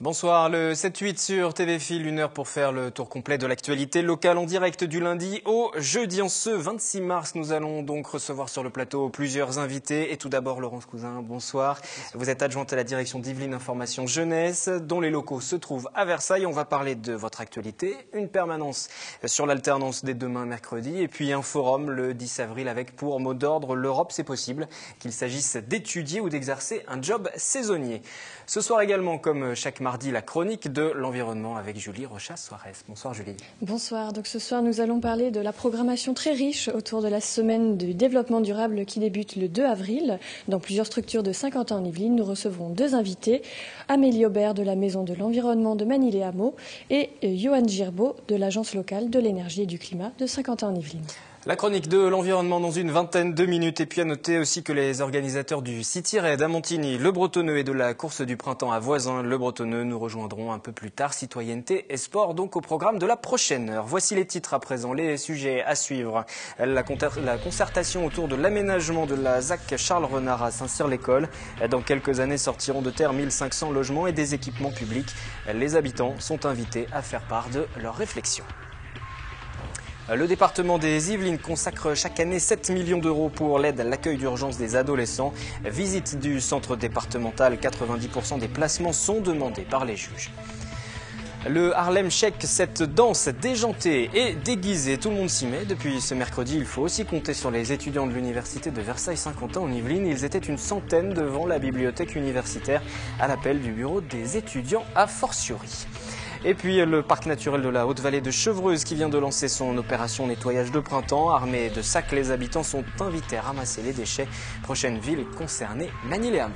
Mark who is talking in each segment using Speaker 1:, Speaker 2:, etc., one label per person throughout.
Speaker 1: Bonsoir, le 7-8 sur TV Fil, 1 heure pour faire le tour complet de l'actualité locale en direct du lundi au jeudi. En ce 26 mars, nous allons donc recevoir sur le plateau plusieurs invités. Et tout d'abord, Laurence Cousin, bonsoir. Vous êtes adjointe à la direction d'Yvelines Information Jeunesse, dont les locaux se trouvent à Versailles. On va parler de votre actualité, une permanence sur l'alternance dès demain mercredi, et puis un forum le 10 avril avec pour mot d'ordre l'Europe, c'est possible, qu'il s'agisse d'étudier ou d'exercer un job saisonnier. Ce soir également, comme chaque mardi, la chronique de l'environnement avec Julie Rochas-Suarez. Bonsoir Julie.
Speaker 2: Bonsoir. Donc ce soir, nous allons parler de la programmation très riche autour de la semaine du développement durable qui débute le 2 avril. Dans plusieurs structures de Saint-Quentin-en-Yvelines, nous recevrons deux invités. Amélie Aubert de la Maison de l'Environnement de Manille-et-Hameaux et Johan Girbeau de l'Agence locale de l'énergie et du climat de Saint-Quentin-en-Yvelines.
Speaker 1: La chronique de l'environnement dans une vingtaine de minutes. Et puis à noter aussi que les organisateurs du City Raid à Montigny-le Bretonneux et de la course du printemps à Voisins-le Bretonneux nous rejoindront un peu plus tard. Citoyenneté et sport donc au programme de la prochaine heure. Voici les titres à présent, les sujets à suivre. La concertation autour de l'aménagement de la ZAC Charles Renard à Saint-Cyr-l'École. Dans quelques années sortiront de terre 1500 logements et des équipements publics. Les habitants sont invités à faire part de leurs réflexions. Le département des Yvelines consacre chaque année 7 millions d'euros pour l'aide à l'accueil d'urgence des adolescents. Visite du centre départemental, 90% des placements sont demandés par les juges. Le Harlem Shake, cette danse déjantée et déguisée, tout le monde s'y met. Depuis ce mercredi, il faut aussi compter sur les étudiants de l'université de Versailles-Saint-Quentin en Yvelines. Ils étaient une centaine devant la bibliothèque universitaire à l'appel du bureau des étudiants a fortiori. Et puis le parc naturel de la Haute-Vallée de Chevreuse qui vient de lancer son opération nettoyage de printemps. Armés de sacs, les habitants sont invités à ramasser les déchets. Prochaine ville concernée, Manille-et-Hameaux.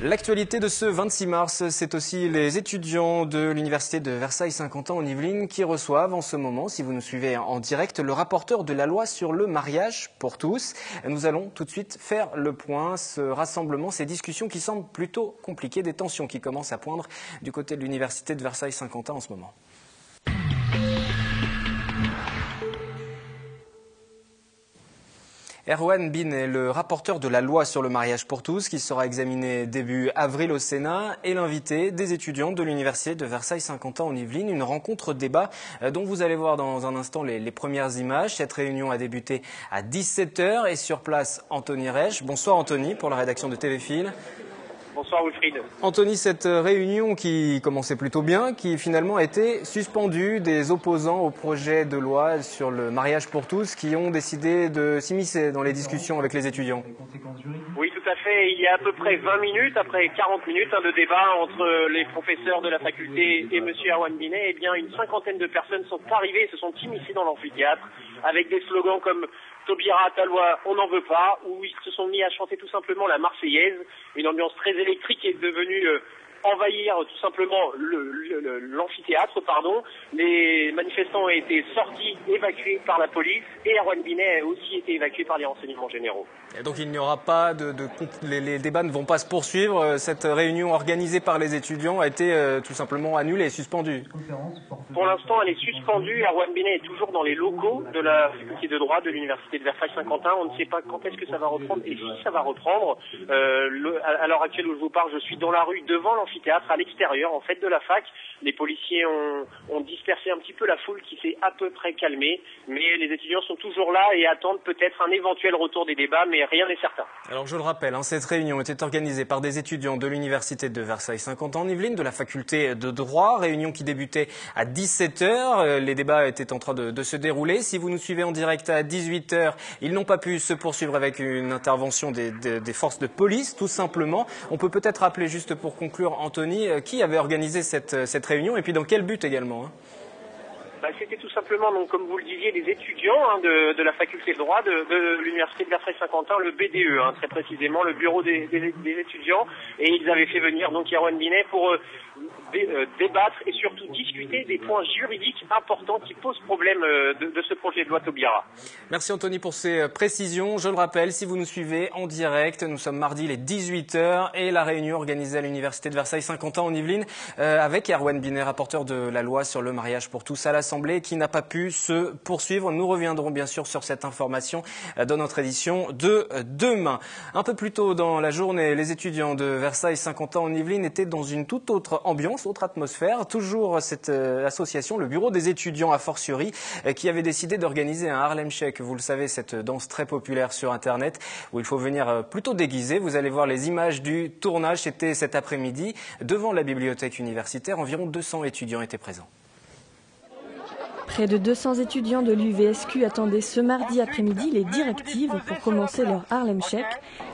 Speaker 1: L'actualité de ce 26 mars, c'est aussi les étudiants de l'université de Versailles-Saint-Quentin en Yvelines qui reçoivent en ce moment, si vous nous suivez en direct, le rapporteur de la loi sur le mariage pour tous. Nous allons tout de suite faire le point, ce rassemblement, ces discussions qui semblent plutôt compliquées, des tensions qui commencent à poindre du côté de l'université de Versailles-Saint-Quentin en ce moment. Erwan Bin est le rapporteur de la loi sur le mariage pour tous qui sera examinée début avril au Sénat et l'invité des étudiants de l'université de Versailles-Saint-Quentin en Yvelines. Une rencontre débat dont vous allez voir dans un instant les premières images. Cette réunion a débuté à 17h et sur place Anthony Reich. Bonsoir Anthony pour la rédaction de TV Fil.
Speaker 3: Bonsoir Wilfried.
Speaker 1: Anthony, cette réunion qui commençait plutôt bien, qui finalement a été suspendue des opposants au projet de loi sur le mariage pour tous qui ont décidé de s'immiscer dans les discussions avec les étudiants.
Speaker 3: Oui, tout à fait. Il y a à peu près 20 minutes, après 40 minutes de débat entre les professeurs de la faculté et M. Erwan Binet, eh bien une cinquantaine de personnes sont arrivées et se sont immiscées dans l'amphithéâtre avec des slogans comme Taubira, ta loi, on n'en veut pas, où ils se sont mis à chanter tout simplement la Marseillaise, une ambiance très électrique est devenue envahir tout simplement l'amphithéâtre. Les manifestants ont été sortis, évacués par la police et Erwan Binet a aussi été évacué par les renseignements généraux.
Speaker 1: Et donc il n'y aura pas les débats ne vont pas se poursuivre. Cette réunion organisée par les étudiants a été tout simplement annulée, suspendue.
Speaker 3: Pour l'instant, elle est suspendue. Erwan Binet est toujours dans les locaux de la faculté de droit de l'université de Versailles-Saint-Quentin. On ne sait pas quand est-ce que ça va reprendre et si ça va reprendre. À l'heure actuelle où je vous parle, je suis dans la rue devant l'amphithéâtre, à l'extérieur en fait de la fac. Les policiers ont dispersé un petit peu la foule qui s'est à peu près calmée, mais les étudiants sont toujours là et attendent peut-être un éventuel retour des débats, mais rien n'est certain.
Speaker 1: Alors je le rappelle, cette réunion était organisée par des étudiants de l'université de Versailles-Saint-Quentin en Yvelines, de la faculté de droit, réunion qui débutait à 17h. Les débats étaient en train de se dérouler. Si vous nous suivez en direct à 18h, ils n'ont pas pu se poursuivre avec une intervention des forces de police, tout simplement. On peut peut-être rappeler, juste pour conclure, Anthony, qui avait organisé cette réunion et puis dans quel but également
Speaker 3: C'était tout simplement, donc, comme vous le disiez, des étudiants de la faculté de droit de l'université de Versailles-Saint-Quentin, le BDE, très précisément, le bureau des étudiants, et ils avaient fait venir donc Erwan Binet pour débattre et surtout discuter des points juridiques importants qui posent problème de ce projet de loi Taubira.
Speaker 1: Merci Anthony pour ces précisions. Je le rappelle, si vous nous suivez en direct, nous sommes mardi les 18h et la réunion organisée à l'université de Versailles-Saint-Quentin en Yvelines avec Erwan Binet, rapporteur de la loi sur le mariage pour tous à la l'Assemblée qui n'a pas pu se poursuivre. Nous reviendrons bien sûr sur cette information dans notre édition de demain. Un peu plus tôt dans la journée, les étudiants de Versailles-Saint-Quentin en Yvelines étaient dans une toute autre ambiance, autre atmosphère. Toujours cette association, le bureau des étudiants à fortiori, qui avait décidé d'organiser un Harlem Shake. Vous le savez, cette danse très populaire sur Internet où il faut venir plutôt déguisé. Vous allez voir les images du tournage. C'était cet après-midi devant la bibliothèque universitaire. Environ 200 étudiants étaient présents.
Speaker 2: Près de 200 étudiants de l'UVSQ attendaient ce mardi après-midi les directives pour commencer leur Harlem Shake,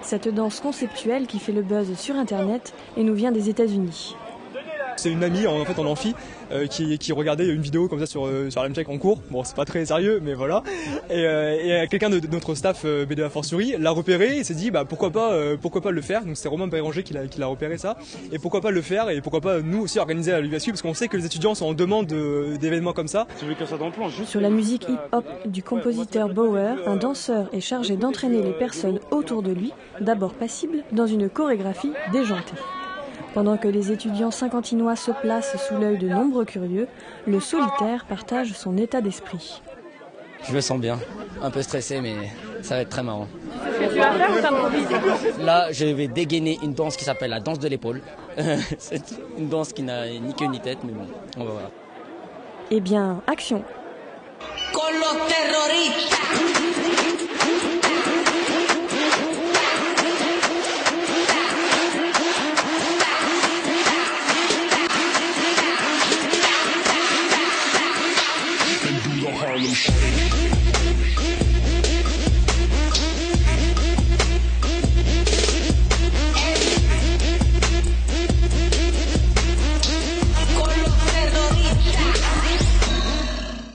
Speaker 2: cette danse conceptuelle qui fait le buzz sur Internet et nous vient des États-Unis.
Speaker 4: C'est une amie en amphi qui regardait une vidéo comme ça sur Harlem Shake en cours. Bon, c'est pas très sérieux, mais voilà. Et quelqu'un de notre staff BDA Fortiori l'a repéré et s'est dit pourquoi pas le faire. Donc c'est Romain Bayranger qui l'a repéré ça. Et pourquoi pas le faire et pourquoi pas nous aussi organiser à l'UVSQ parce qu'on sait que les étudiants sont en demande d'événements comme ça.
Speaker 2: Sur la musique hip-hop du compositeur Bauer, un danseur est chargé d'entraîner les personnes autour de lui, d'abord passibles, dans une chorégraphie déjantée. Pendant que les étudiants saint-quentinois se placent sous l'œil de nombreux curieux, le solitaire partage son état d'esprit.
Speaker 5: Je me sens bien, un peu stressé mais ça va être très marrant.
Speaker 2: Qu'est-ce que tu vas faire ou t'improviser ?
Speaker 5: Là, je vais dégainer une danse qui s'appelle la danse de l'épaule. C'est une danse qui n'a ni queue ni tête, mais bon, on va voir.
Speaker 2: Eh bien, action !
Speaker 6: Con los terroristas. Harlem Shake.